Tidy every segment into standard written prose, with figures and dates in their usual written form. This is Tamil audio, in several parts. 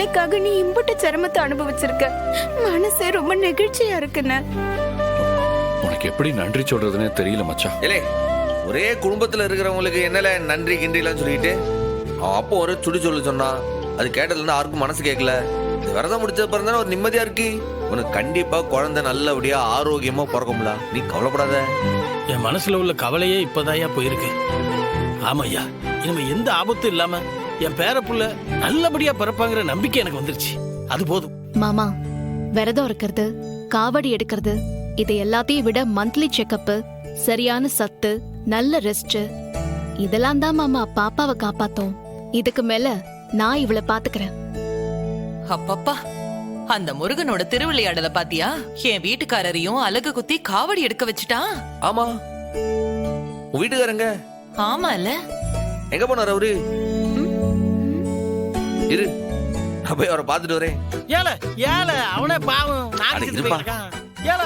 குழந்தைக்காக நீ இம்புட்டு சிரமத்தை அனுபவிச்சிருக்க. மனசே ரொம்ப நெகிழ்ச்சியா இருக்குன்னு. உனக்கு எப்படி நன்றி சொல்றதுன்னு தெரியல மச்சான். இல்லே, ஒரே குடும்பத்துல இருக்கிறவங்களுக்கு என்னல நன்றி கிண்டிலாம் சொல்லிட்டு அவன் அப்போ ஒரு சுடி சொல்லு சொன்னான். அது கேட்டதுல இருந்து யாருக்கும் மனசு கேட்கல. இது விரதம் முடிச்ச பிறந்தானே ஒரு நிம்மதியா இருக்கு. உனக்கு கண்டிப்பா குழந்தை நல்லபடியா ஆரோக்கியமா பிறக்கும்ல, நீ கவலைப்படாத. என் மனசுல உள்ள கவலையே இப்பதாயா போயிருக்கு. ஆமாய்யா, இனிமே எந்த ஆபத்தும் இல்லாம என் பேர புள்ள நல்லபடியா பிறப்பாங்கிற நம்பிக்கை எனக்கு வந்துருச்சு. அது போதும். மாமா, விரதம் இருக்கிறது, காவடி எடுக்கிறது, இது எல்லாத்தையும் விட மந்த்லி செக்கப், சரியான சத்து, நல்ல ரெஸ்ட், இதெல்லாம் தான் மாமா பாப்பாவை காப்பாத்தோம். இதுக்கு மேல நான் இவளை பாத்துக்கிறேன். அப்பப்பா, அந்த முருகனோட திருவிளையாடல பாத்தியா? என் வீட்டுக்காரரையும் அலகு குத்தி காவடி எடுக்க வச்சுட்டான். ஆமா, உன் வீட்டுக்காரங்க ஆமா இல்ல, எங்க போனார் அவரு? இரு, நான் போய் அவரை பாத்துட்டு வரேன். ஏல ஏல அவனே பாவம் அட, நாளைக்கு இருப்பா. போயிருக்கான். ஏல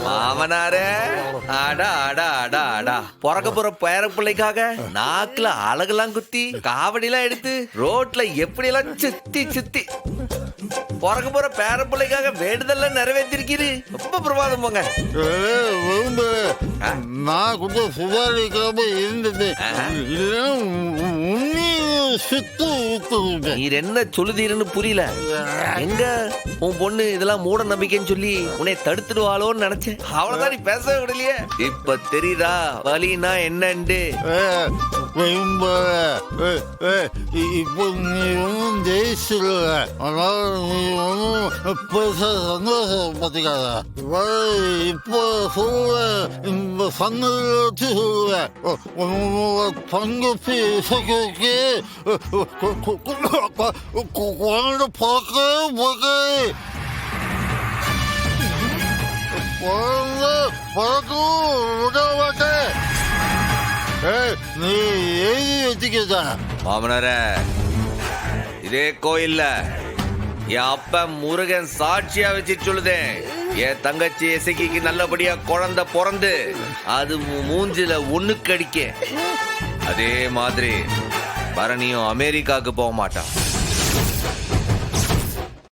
மாமனாரே, அடா அடா அடா அடா, பிறக்க போற பேர பிள்ளைக்காக நாக்குல அழகெல்லாம் குத்தி காவடி எல்லாம் எடுத்து ரோட்ல எப்படி எல்லாம் சுத்தி சுத்தி பிறக்க போற பேர பிள்ளைக்காக வேண்டுதெல்லாம் நிறைவேற்றிருக்கீரு. ரொம்ப பிரமாதம் போங்க. நான் கொஞ்சம் சுதாரிக்காம இருந்தது. நீர் என்ன சொல்லுதீருன்னு புரியல. எங்க உன் பொண்ணு இதெல்லாம் மூட நம்பிக்கைன்னு சொல்லி உன்னை தடுத்துடுவாளோன்னு நினைச்சேன். அவ்வளவுதான், நீ பேசவே விடலையே. இப்ப தெரியுதா வலினா என்னண்டு? இப்போ நீ ஒன்றும் ஜெயிச்சிருல, அதனால நீ ஒன்றும் பேச சந்தோஷப்பட்டுக்காத. இப்போ சொல்லுவேன், இந்த சன்னதியில் வச்சு சொல்லுவேன், உன்னோட தங்கச்சி இசைக்கு குழந்தை பார்க்க விட மாட்டேன். நீ எழுதி வச்சுக்க. மாமனார, இதே கோயில்ல என் அப்ப முருகன் சாட்சியா வச்சு சொல்லுதேன், என் தங்கச்சி இசைக்கு நல்லபடியா குழந்தை பிறந்து அது மூஞ்சில ஒண்ணுக்கு அடிக்க. அதே மாதிரி பரணியும் அமெரிக்காவுக்கு போக மாட்டான்.